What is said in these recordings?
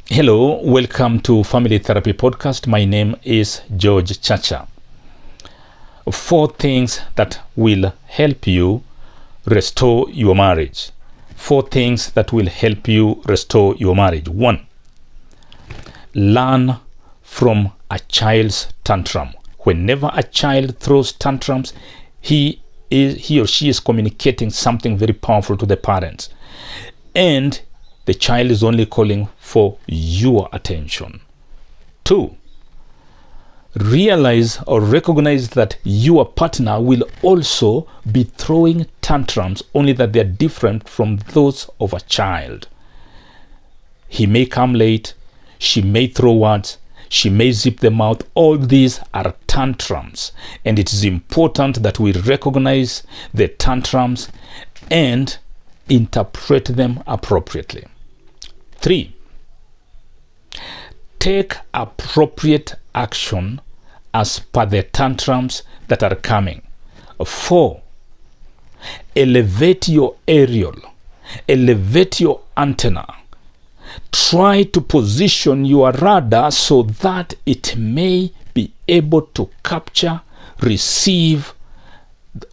Hello, welcome to Family Therapy Podcast. My name is George Chacha. 4 things that will help you restore your marriage. 4 things that will help you restore your marriage. 1. Learn from a child's tantrum. Whenever a child throws tantrums, he or she is communicating something very powerful to the parents. And the child is only calling for your attention. 2. Realize or recognize that your partner will also be throwing tantrums, only that they're different from those of a child. He may come late, she may throw words, she may zip the mouth. All these are tantrums, and it is important that we recognize the tantrums and interpret them appropriately. 3. Take appropriate action as per the tantrums that are coming. 4. Elevate your aerial. Elevate your antenna. Try to position your radar so that it may be able to capture, receive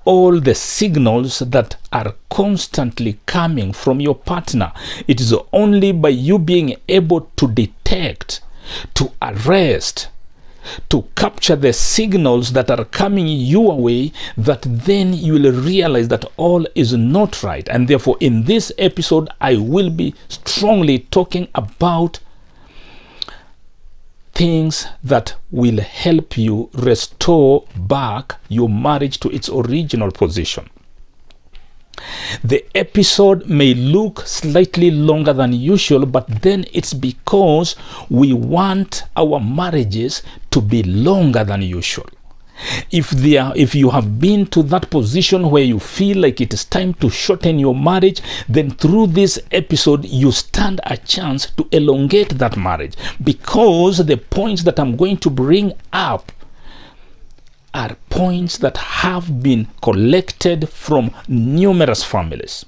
all the signals that are constantly coming from your partner. It is only by you being able to detect, to arrest, to capture the signals that are coming your way, that then you will realize that all is not right. And therefore, in this episode, I will be strongly talking about things that will help you restore back your marriage to its original position. The episode may look slightly longer than usual, but then it's because we want our marriages to be longer than usual. If you have been to that position where you feel like it is time to shorten your marriage, then through this episode you stand a chance to elongate that marriage, because the points that I'm going to bring up are points that have been collected from numerous families.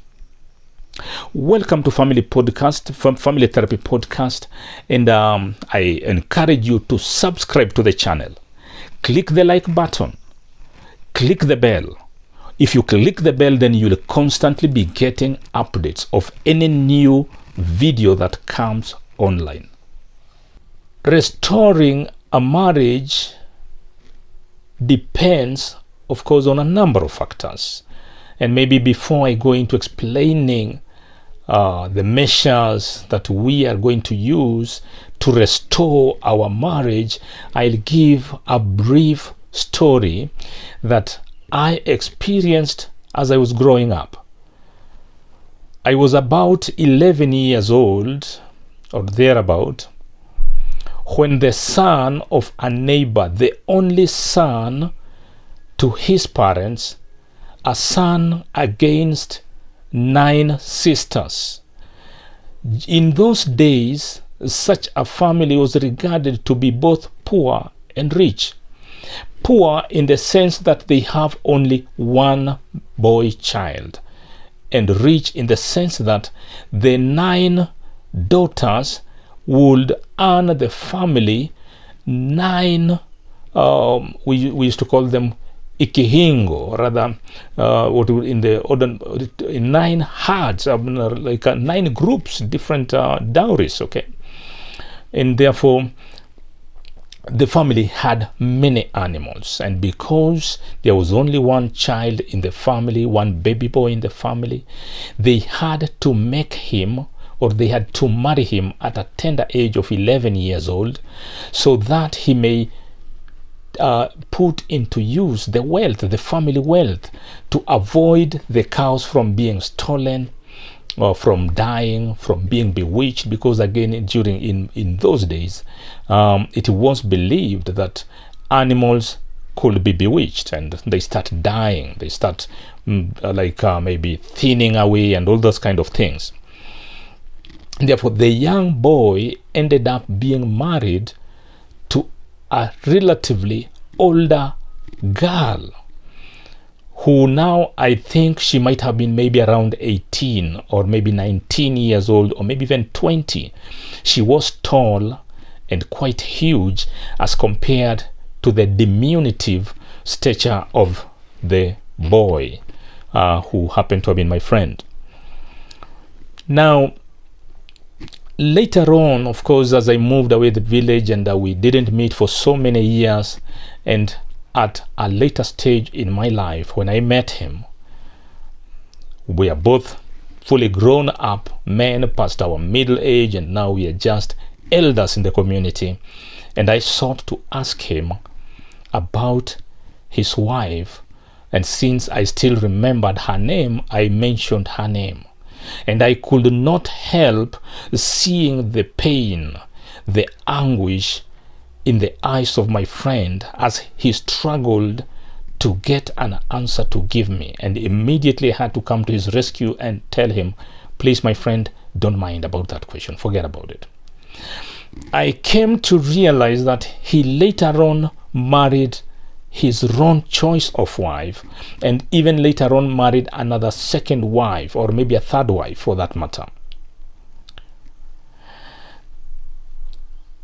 Welcome to Family Therapy Podcast, and I encourage you to subscribe to the channel. Click the like button. Click the bell. If you click the bell, then you'll constantly be getting updates of any new video that comes online. Restoring a marriage depends, of course, on a number of factors. And maybe before I go into explaining the measures that we are going to use to restore our marriage, I'll give a brief story that I experienced as I was growing up. I was about 11 years old or thereabout when the son of a neighbor, the only son to his parents, a son against 9 sisters. In those days, such a family was regarded to be both poor and rich. Poor in the sense that they have only one boy child, and rich in the sense that the 9 daughters would earn the family 9, we used to call them ikihingo, rather in 9 herds, like 9 groups, different dowries, okay? And therefore, the family had many animals, and because there was only one child in the family, one baby boy in the family, they had to make him, or they had to marry him at a tender age of 11 years old, so that he may put into use the wealth, the family wealth, to avoid the cows from being stolen, or from dying, from being bewitched, because again, in those days, it was believed that animals could be bewitched and they start dying, they start maybe thinning away and all those kind of things. Therefore, the young boy ended up being married to a relatively older girl who now I think she might have been maybe around 18 or maybe 19 years old or maybe even 20. She was tall and quite huge as compared to the diminutive stature of the boy who happened to have been my friend. Now, later on, of course, as I moved away the village and we didn't meet for so many years, and at a later stage in my life when I met him, we are both fully grown up men past our middle age, and now we are just elders in the community. And I sought to ask him about his wife, and since I still remembered her name, I mentioned her name. And I could not help seeing the pain, the anguish in the eyes of my friend as he struggled to get an answer to give me, and immediately had to come to his rescue and tell him, please, my friend, don't mind about that question, forget about it. I came to realize that he later on married his wrong choice of wife, and even later on married another second wife, or maybe a third wife for that matter.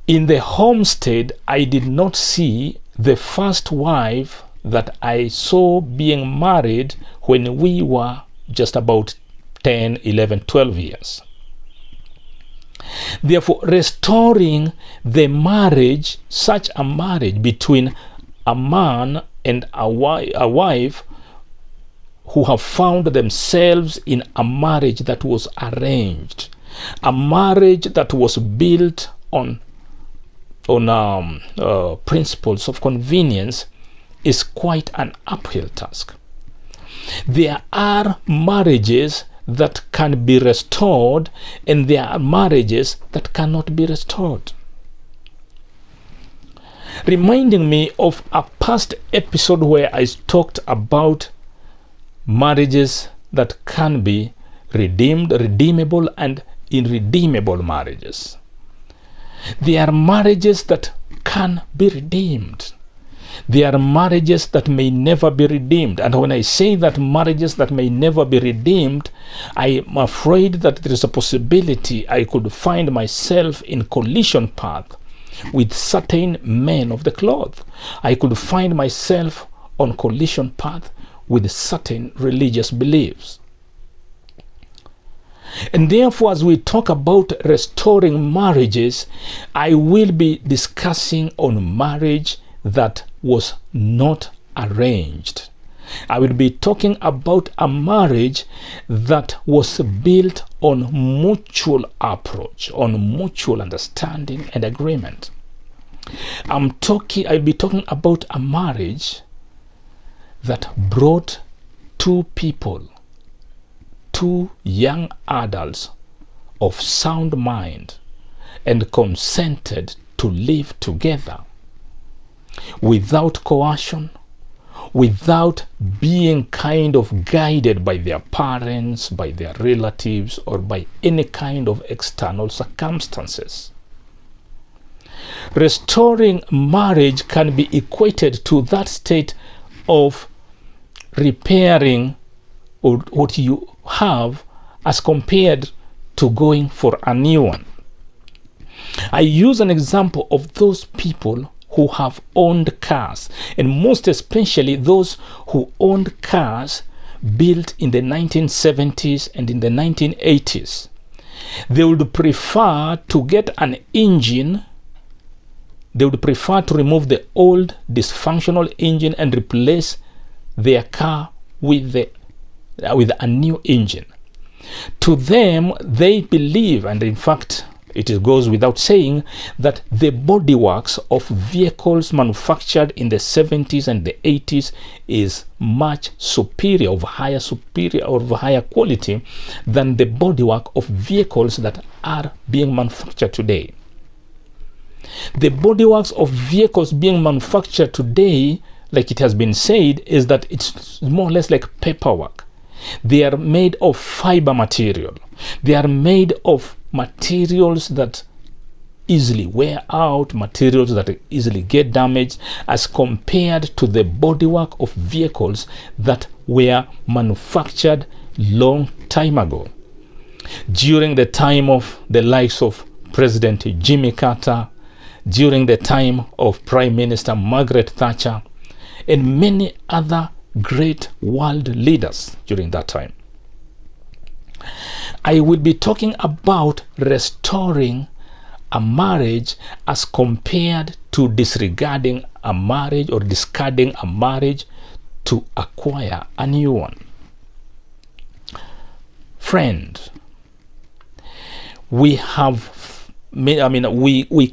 In the homestead, I did not see the first wife that I saw being married when we were just about 10, 11, 12 years. Therefore, restoring the marriage, such a marriage between a man and a wife who have found themselves in a marriage that was arranged, a marriage that was built on principles of convenience, is quite an uphill task. There are marriages that can be restored, and there are marriages that cannot be restored. Reminding me of a past episode where I talked about marriages that can be redeemed, redeemable, and irredeemable marriages. There are marriages that can be redeemed. There are marriages that may never be redeemed. And when I say that marriages that may never be redeemed, I am afraid that there is a possibility I could find myself in collision path with certain men of the cloth. I could find myself on collision path with certain religious beliefs. And therefore, as we talk about restoring marriages, I will be discussing on marriage that was not arranged. I will be talking about a marriage that was built on mutual approach, on mutual understanding and agreement. I'll be talking about a marriage that brought two people, two young adults of sound mind, and consented to live together without coercion, without being kind of guided by their parents, by their relatives, or by any kind of external circumstances. Restoring marriage can be equated to that state of repairing what you have as compared to going for a new one. I use an example of those people who have owned cars, and most especially those who owned cars built in the 1970s and in the 1980s. They would prefer to get an engine. They would prefer to remove the old dysfunctional engine and replace their car with a new engine. To them, they believe, and in fact it goes without saying, that the bodyworks of vehicles manufactured in the 70s and the 80s is much superior, of higher quality than the bodywork of vehicles that are being manufactured today. The bodyworks of vehicles being manufactured today, like it has been said, is that it's more or less like paperwork. They are made of fiber material. They are made of materials that easily wear out, materials that easily get damaged, as compared to the bodywork of vehicles that were manufactured long time ago. During the time of the likes of President Jimmy Carter, during the time of Prime Minister Margaret Thatcher, and many other great world leaders during that time. I will be talking about restoring a marriage as compared to disregarding a marriage or discarding a marriage to acquire a new one. Friend, we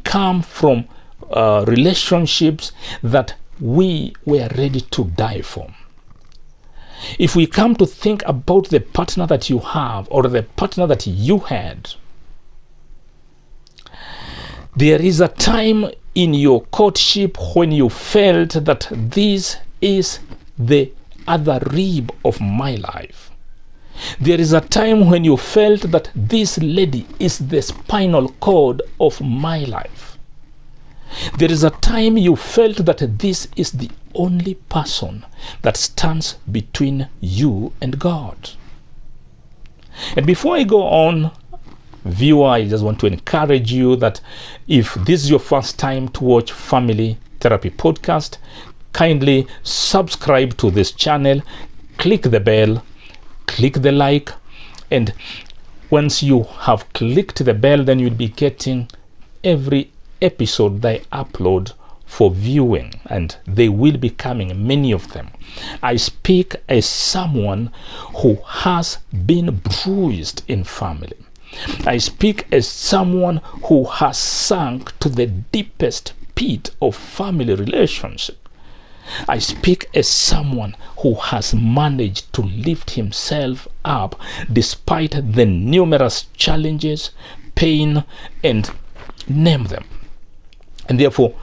come from relationships that we were ready to die for. If we come to think about the partner that you have or the partner that you had, there is a time in your courtship when you felt that this is the other rib of my life. There is a time when you felt that this lady is the spinal cord of my life. There is a time you felt that this is the only person that stands between you and God. And before I go on, viewer, I just want to encourage you that if this is your first time to watch Family Therapy Podcast, kindly subscribe to this channel, click the bell, click the like, and once you have clicked the bell, then you'll be getting every episode that I upload for viewing, and they will be coming, many of them. I speak as someone who has been bruised in family. I speak as someone who has sunk to the deepest pit of family relationship. I speak as someone who has managed to lift himself up despite the numerous challenges, pain, and name them. And therefore,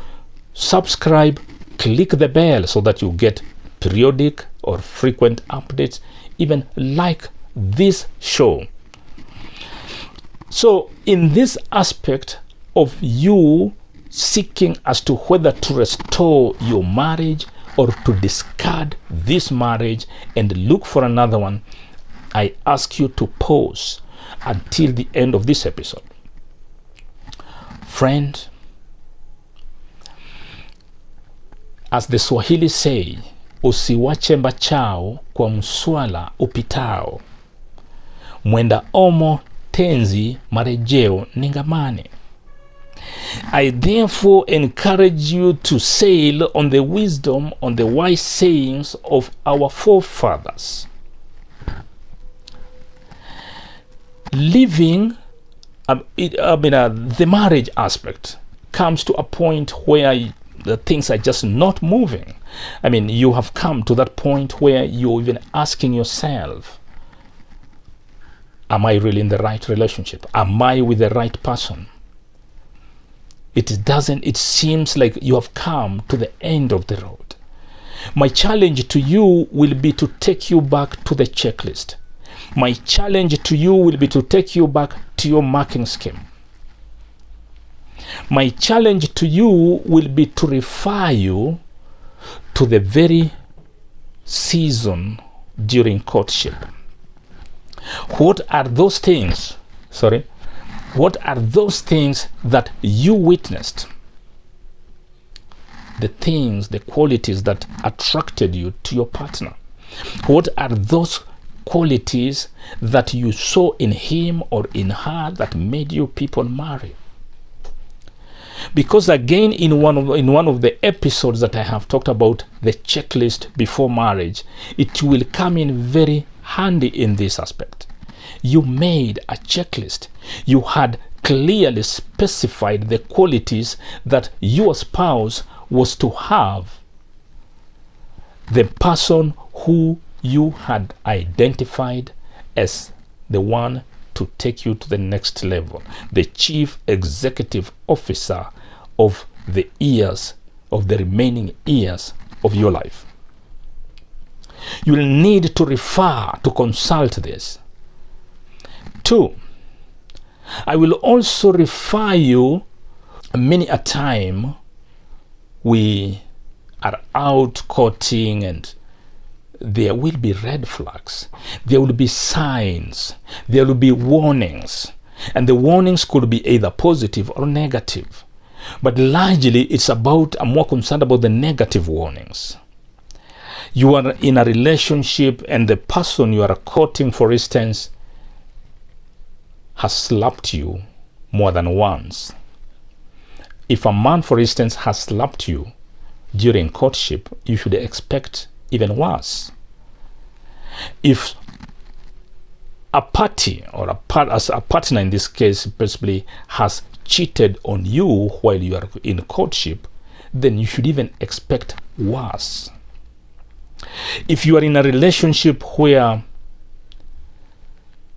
subscribe, click the bell so that you get periodic or frequent updates, even like this show. So in this aspect of you seeking as to whether to restore your marriage or to discard this marriage and look for another one, I ask you to pause until the end of this episode. Friend, as the Swahili say, usiwache mbachao kwa mswala upitao, mwenda omo tenzi marejeo ningamane. I therefore encourage you to sail on the wisdom, on the wise sayings of our forefathers. Living, the marriage aspect comes to a point where the things are just not moving. You have come to that point where you're even asking yourself, am I really in the right relationship? Am I with the right person? It seems like you have come to the end of the road. My challenge to you will be to take you back to the checklist. My challenge to you will be to take you back to your marking scheme. My challenge to you will be to refer you to the very season during courtship. What are those things? What are those things that you witnessed? The things, the qualities that attracted you to your partner. What are those qualities that you saw in him or in her that made you people marry? Because again, in one of the episodes that I have talked about the checklist before marriage, it will come in very handy in this aspect. You made a checklist. You had clearly specified the qualities that your spouse was to have. The person who you had identified as the one to take you to the next level, the chief executive officer of the remaining years of your life. You will need to refer to consult this. 2, I will also refer you many a time we are out courting and there will be red flags, there will be signs, there will be warnings, and the warnings could be either positive or negative. But largely I'm more concerned about the negative warnings. You are in a relationship and the person you are courting, for instance, has slapped you more than once. If a man, for instance, has slapped you during courtship, you should expect even worse. If a party or a partner in this case possibly has cheated on you while you are in courtship, then you should even expect worse. If you are in a relationship where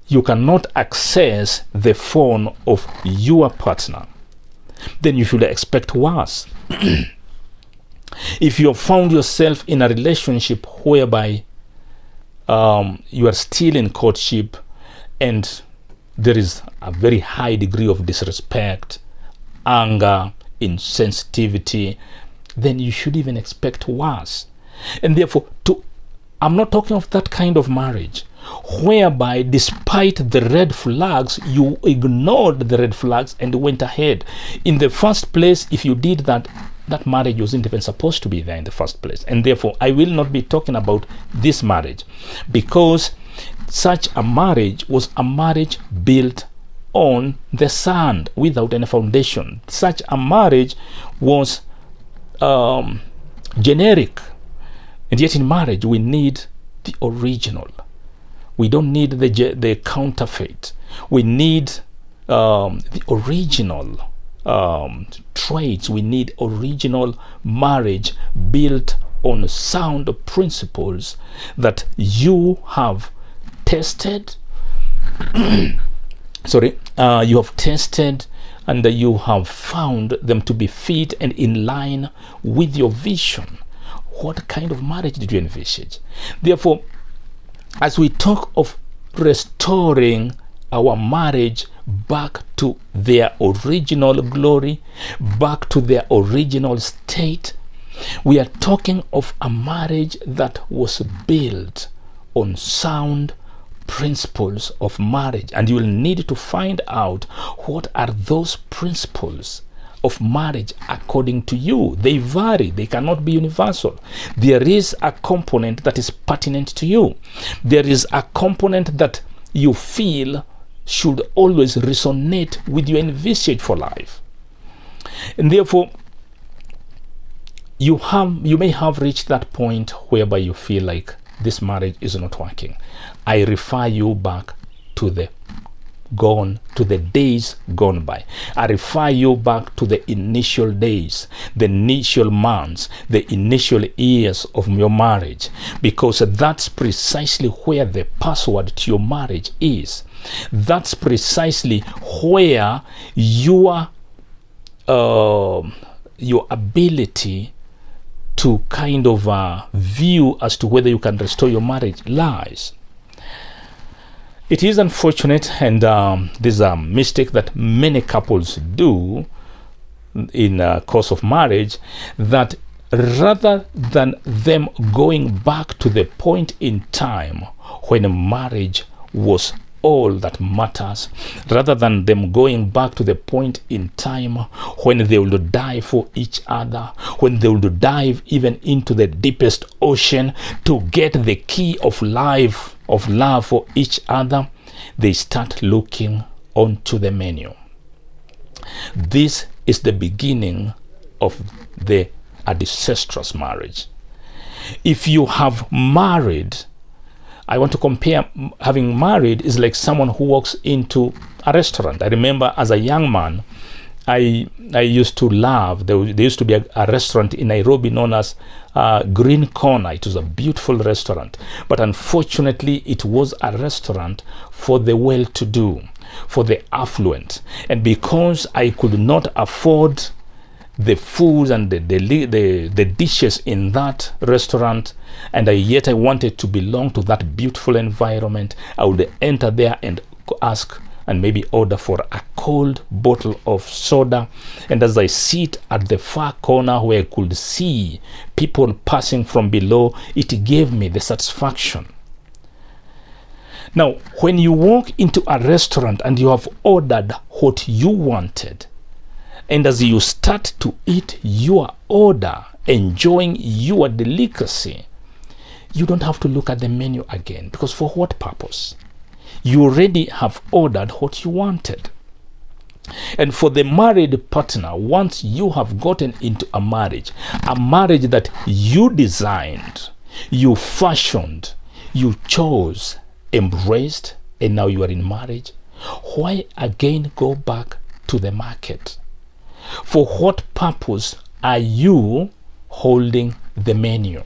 you cannot access the phone of your partner, then you should expect worse. If you have found yourself in a relationship whereby you are still in courtship and there is a very high degree of disrespect, anger, insensitivity, then you should even expect worse. And therefore, I'm not talking of that kind of marriage whereby despite the red flags, you ignored the red flags and went ahead. In the first place, if you did that, that marriage wasn't even supposed to be there in the first place. And therefore, I will not be talking about this marriage, because such a marriage was a marriage built on the sand without any foundation. Such a marriage was generic. And yet in marriage, we need the original. We don't need the counterfeit. We need the original traits. We need original marriage built on sound principles that you have tested. You have tested and you have found them to be fit and in line with your vision. What kind of marriage did you envisage? Therefore, as we talk of restoring our marriage back to their original glory, back to their original state, we are talking of a marriage that was built on sound principles of marriage. And you will need to find out what are those principles of marriage according to you. They vary. They cannot be universal. There is a component that is pertinent to you. There is a component that you feel should always resonate with your envisage for life. And therefore, you may have reached that point whereby you feel like this marriage is not working. I refer you back to the days gone by. I refer you back to the initial days, the initial months, the initial years of your marriage, because that's precisely where the password to your marriage is. That's precisely where your ability to kind of view as to whether you can restore your marriage lies. It is unfortunate, and this is a mistake that many couples do in course of marriage, that rather than them going back to the point in time when marriage was all that matters, rather than them going back to the point in time when they would die for each other, when they would dive even into the deepest ocean to get the key of life, of love for each other, they start looking onto the menu. This is the beginning of a disastrous marriage. If you have married, I want to compare having married is like someone who walks into a restaurant. I remember as a young man, I used to love, there used to be a restaurant in Nairobi known as Green Corner. It was a beautiful restaurant, but unfortunately it was a restaurant for the well-to-do, for the affluent. And because I could not afford the foods and the dishes in that restaurant, and yet I wanted to belong to that beautiful environment, I would enter there and ask and maybe order for a cold bottle of soda. And as I sit at the far corner where I could see people passing from below, it gave me the satisfaction. Now, when you walk into a restaurant and you have ordered what you wanted, and as you start to eat your order, enjoying your delicacy, you don't have to look at the menu again, because for what purpose? You already have ordered what you wanted. And for the married partner, once you have gotten into a marriage that you designed, you fashioned, you chose, embraced, and now you are in marriage, why again go back to the market? For what purpose are you holding the menu?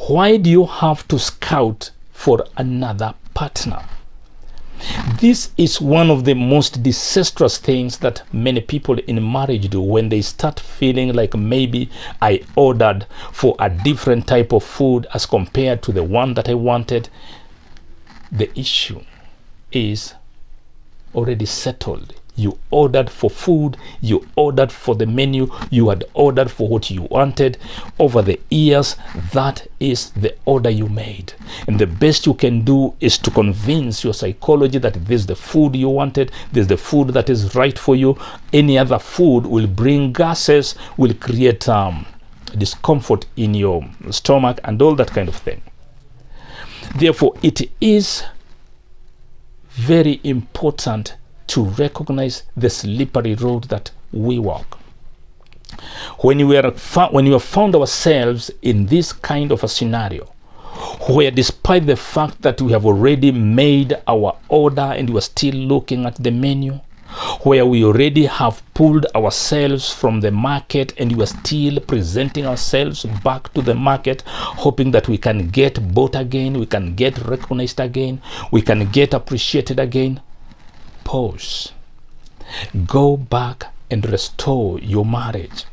Why do you have to scout for another partner? This is one of the most disastrous things that many people in marriage do when they start feeling like maybe I ordered for a different type of food as compared to the one that I wanted. The issue is already settled. You ordered for food, you ordered for the menu, you had ordered for what you wanted. Over the years, that is the order you made. And the best you can do is to convince your psychology that this is the food you wanted, this is the food that is right for you. Any other food will bring gases, will create discomfort in your stomach and all that kind of thing. Therefore, it is very important to recognize the slippery road that we walk. When we have found ourselves in this kind of a scenario, where despite the fact that we have already made our order and we are still looking at the menu, where we already have pulled ourselves from the market and we are still presenting ourselves back to the market, hoping that we can get bought again, we can get recognized again, we can get appreciated again, pause. Go back and restore your marriage.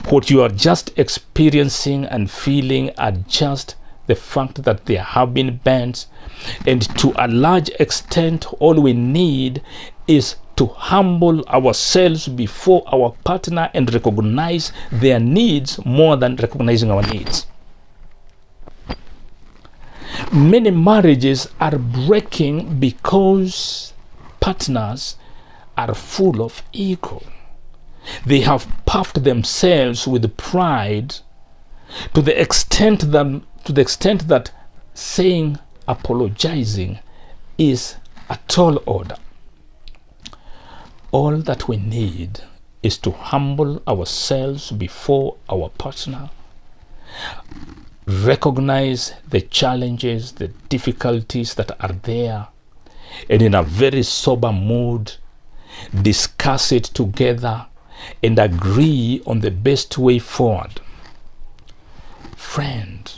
What you are just experiencing and feeling are just the fact that there have been bends, and to a large extent all we need is to humble ourselves before our partner and recognize their needs more than recognizing our needs. Many marriages are breaking because partners are full of ego. They have puffed themselves with pride to the extent that saying apologizing is a tall order. All that we need is to humble ourselves before our partner, recognize the challenges, the difficulties that are there, and in a very sober mood, discuss it together and agree on the best way forward. Friend,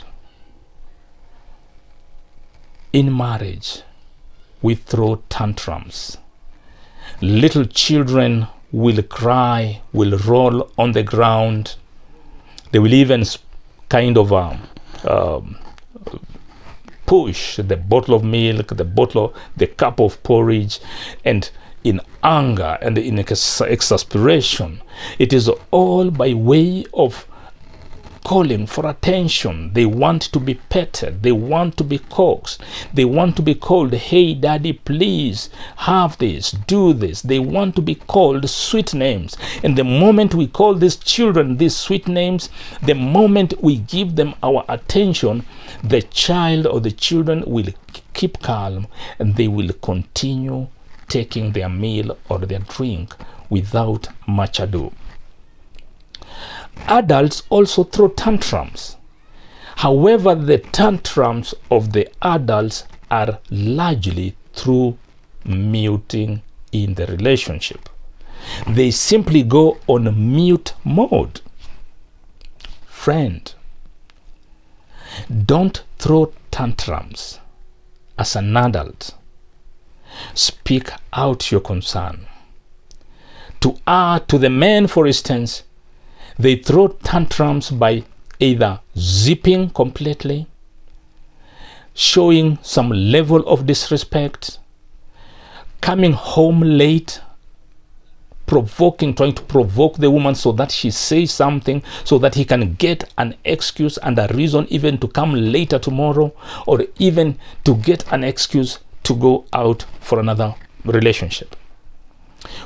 in marriage, we throw tantrums. Little children will cry, will roll on the ground. They will even kind of push the bottle of milk, the cup of porridge, and in anger and in exasperation. It is all by way of calling for attention. They want to be petted. They want to be coaxed. They want to be called, hey daddy, please have this, do this. They want to be called sweet names. And the moment we call these children these sweet names, the moment we give them our attention, the child or the children will keep calm and they will continue taking their meal or their drink without much ado. Adults also throw tantrums. However, the tantrums of the adults are largely through muting in the relationship. They simply go on mute mode. Friend, don't throw tantrums as an adult. Speak out your concern. To the men, for instance, they throw tantrums by either zipping completely, showing some level of disrespect, coming home late, trying to provoke the woman so that she says something, so that he can get an excuse and a reason even to come later tomorrow, or even to get an excuse to go out for another relationship.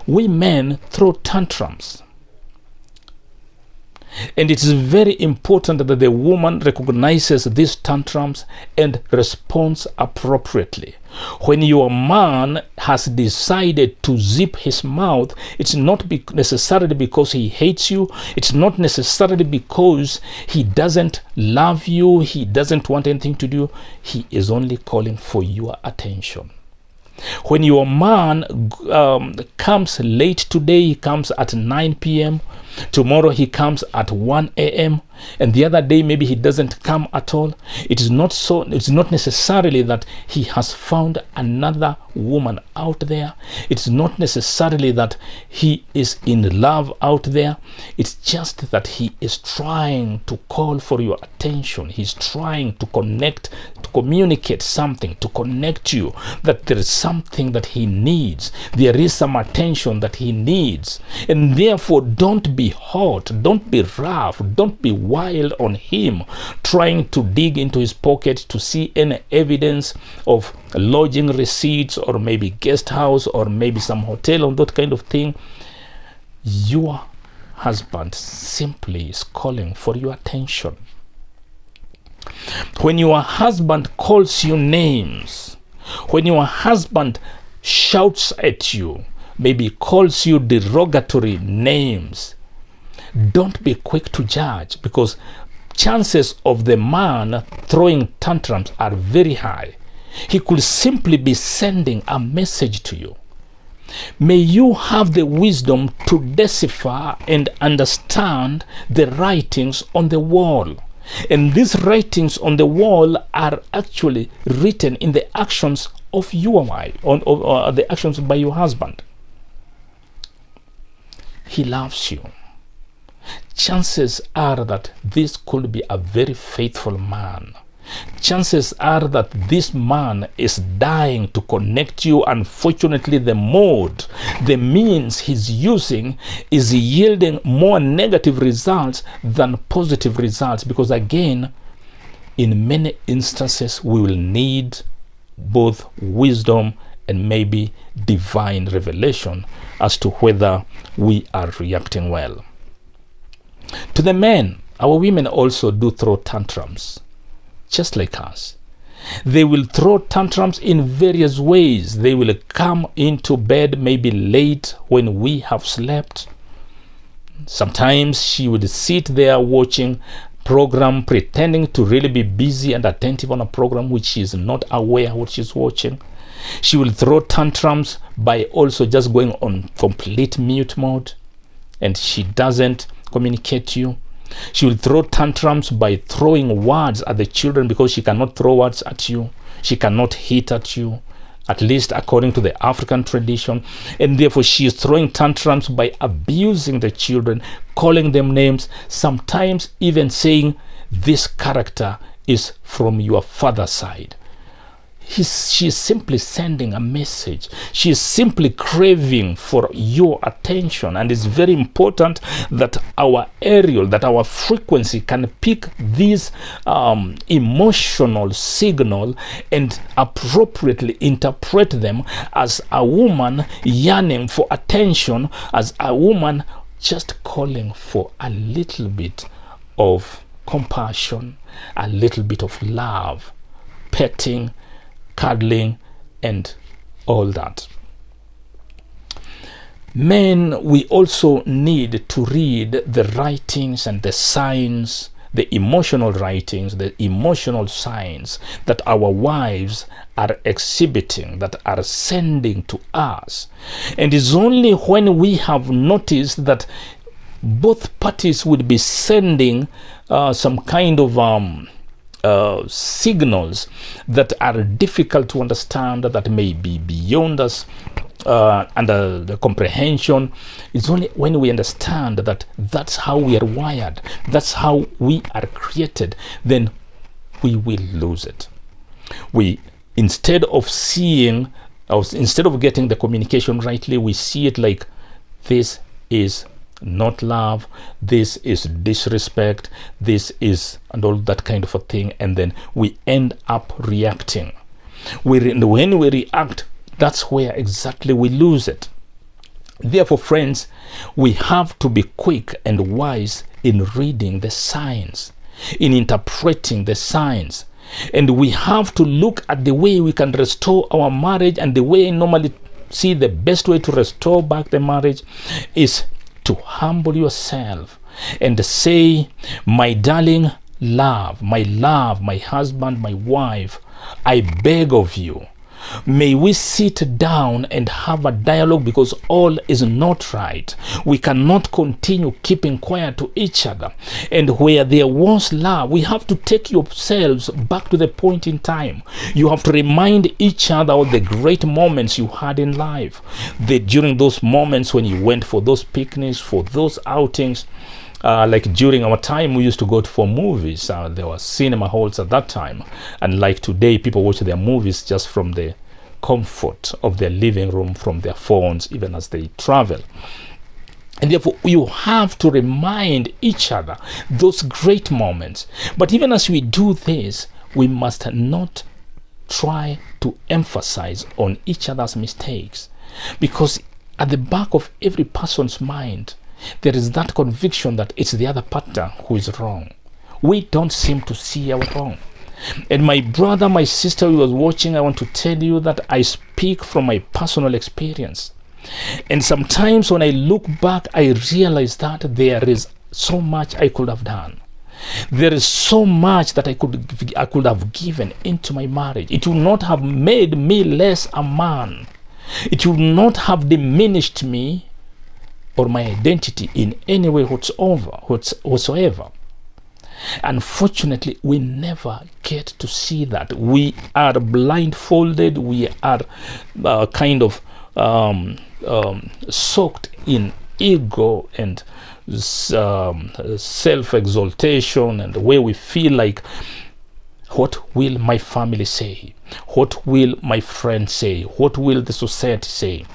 We men throw tantrums. And it is very important that the woman recognizes these tantrums and responds appropriately. When your man has decided to zip his mouth, it's not necessarily because he hates you. It's not necessarily because he doesn't love you. He doesn't want anything to do. He is only calling for your attention. When your man comes late today, he comes at 9 p.m. Tomorrow he comes at 1 a.m. and the other day maybe he doesn't come at all. It's not necessarily that he has found another woman out there. It's not necessarily that he is in love out there. It's just that he is trying to call for your attention. He's trying to connect, to communicate something, to connect you, that there is something that he needs. There is some attention that he needs. And therefore, don't be hot, don't be rough, don't be wild on him, trying to dig into his pocket to see any evidence of lodging receipts, or maybe guest house, or maybe some hotel, or that kind of thing. Your husband simply is calling for your attention. When your husband calls you names, when your husband shouts at you, maybe calls you derogatory names, don't be quick to judge, because chances of the man throwing tantrums are very high. He could simply be sending a message to you. May you have the wisdom to decipher and understand the writings on the wall. And these writings on the wall are actually written in the actions of your wife, or the actions by your husband. He loves you. Chances are that this could be a very faithful man. Chances are that this man is dying to connect you. Unfortunately, the means he's using is yielding more negative results than positive results, because again, in many instances, we will need both wisdom and maybe divine revelation as to whether we are reacting well. To the men, our women also do throw tantrums, just like us. They will throw tantrums in various ways. They will come into bed maybe late when we have slept. Sometimes she would sit there watching program, pretending to really be busy and attentive on a program which she is not aware what she's watching. She will throw tantrums by also just going on complete mute mode, and she doesn't communicate to you. She will throw tantrums by throwing words at the children, because she cannot throw words at you. She cannot hit at you, at least according to the African tradition. And therefore she is throwing tantrums by abusing the children, calling them names, sometimes even saying, this character is from your father's side. She is simply sending a message. She is simply craving for your attention. And it's very important that our aerial, that our frequency can pick these emotional signal and appropriately interpret them as a woman yearning for attention, as a woman just calling for a little bit of compassion, a little bit of love, petting, cuddling, and all that. Men, we also need to read the writings and the signs, the emotional writings, the emotional signs that our wives are exhibiting, that are sending to us. And it's only when we have noticed that both parties would be sending some kind of signals that are difficult to understand, that may be beyond us and the comprehension. It's only when we understand that that's how we are wired, that's how we are created, then we will lose it. We, instead of seeing Instead of getting the communication rightly, we see it like this is not love, this is disrespect, this is, and all that kind of a thing, and then we end up reacting. When we react, that's where exactly we lose it. Therefore, friends, we have to be quick and wise in reading the signs, in interpreting the signs. And we have to look at the way we can restore our marriage, and the way I normally see the best way to restore back the marriage is to humble yourself and say, my darling love, my husband, my wife, I beg of you, may we sit down and have a dialogue, because all is not right. We cannot continue keeping quiet to each other. And where there was love, we have to take yourselves back to the point in time. You have to remind each other of the great moments you had in life. During those moments when you went for those picnics, for those outings. Like during our time, we used to go for movies. There were cinema halls at that time. And like today, people watch their movies just from the comfort of their living room, from their phones, even as they travel. And therefore, you have to remind each other those great moments. But even as we do this, we must not try to emphasize on each other's mistakes. Because at the back of every person's mind, there is that conviction that it's the other partner who is wrong. We don't seem to see our wrong. And my brother, my sister who was watching, I want to tell you that I speak from my personal experience. And sometimes when I look back, I realize that there is so much I could have done. There is so much that I could have given into my marriage. It would not have made me less a man. It would not have diminished me or my identity in any way whatsoever. Unfortunately, we never get to see that. We are blindfolded. We are kind of soaked in ego and self-exaltation, and the way we feel like, what will my family say? What will my friends say? What will the society say?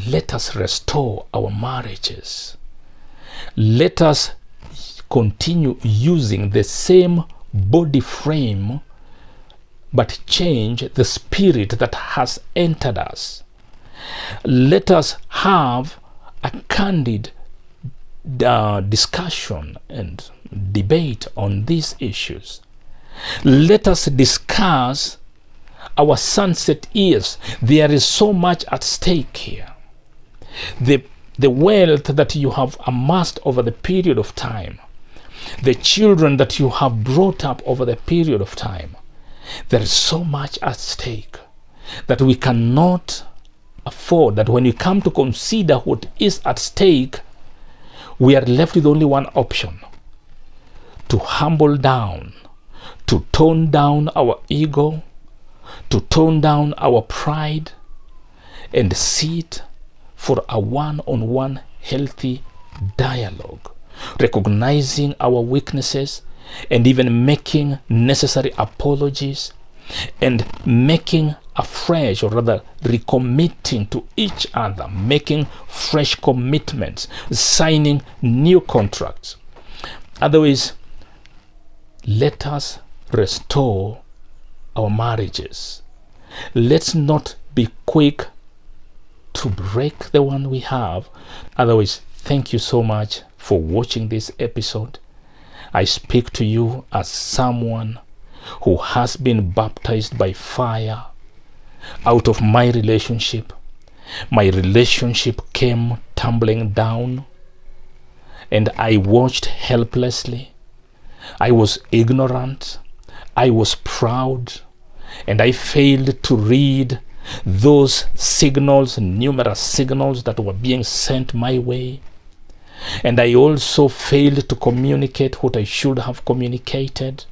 Let us restore our marriages. Let us continue using the same body frame, but change the spirit that has entered us. Let us have a candid discussion and debate on these issues. Let us discuss our sunset years. There is so much at stake here. The wealth that you have amassed over the period of time, the children that you have brought up over the period of time, there is so much at stake that we cannot afford, that when we come to consider what is at stake, we are left with only one option: to humble down, to tone down our ego, to tone down our pride, and sit for a one-on-one healthy dialogue, recognizing our weaknesses and even making necessary apologies, and making afresh, or rather recommitting to each other, making fresh commitments, signing new contracts. Otherwise, let us restore our marriages. Let's not be quick to break the one we have. Otherwise, thank you so much for watching this episode. I speak to you as someone who has been baptized by fire out of my relationship. My relationship came tumbling down, and I watched helplessly. I was ignorant. I was proud, and I failed to read those signals, numerous signals that were being sent my way. And I also failed to communicate what I should have communicated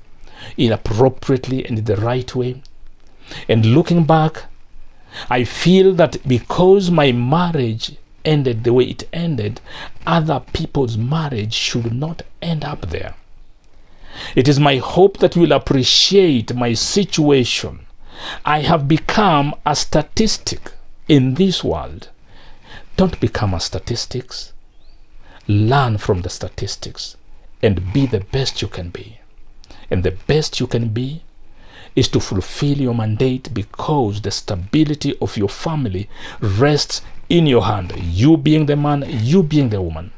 inappropriately and in the right way. And looking back, I feel that because my marriage ended the way it ended, other people's marriage should not end up there. It is my hope that you will appreciate my situation I have become a statistic in this world. Don't become a statistics. Learn from the statistics and be the best you can be. And the best you can be is to fulfill your mandate, because the stability of your family rests in your hand. You being the man, you being the woman.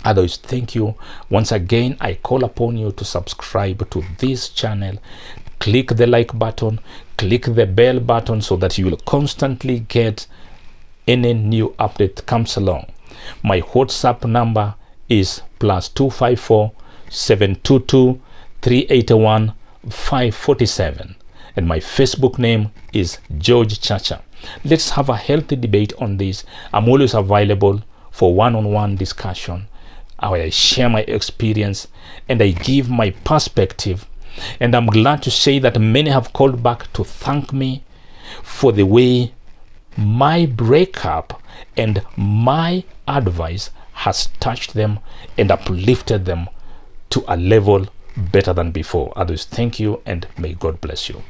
Otherwise, thank you. Once again, I call upon you to subscribe to this channel. Click the like button, click the bell button, so that you will constantly get any new update comes along. My WhatsApp number is +254 722 381 547, and my Facebook name is George Chacha. Let's have a healthy debate on this. I'm always available for one-on-one discussion, where I share my experience and I give my perspective. And I'm glad to say that many have called back to thank me for the way my breakup and my advice has touched them and uplifted them to a level better than before. Others, thank you, and may God bless you.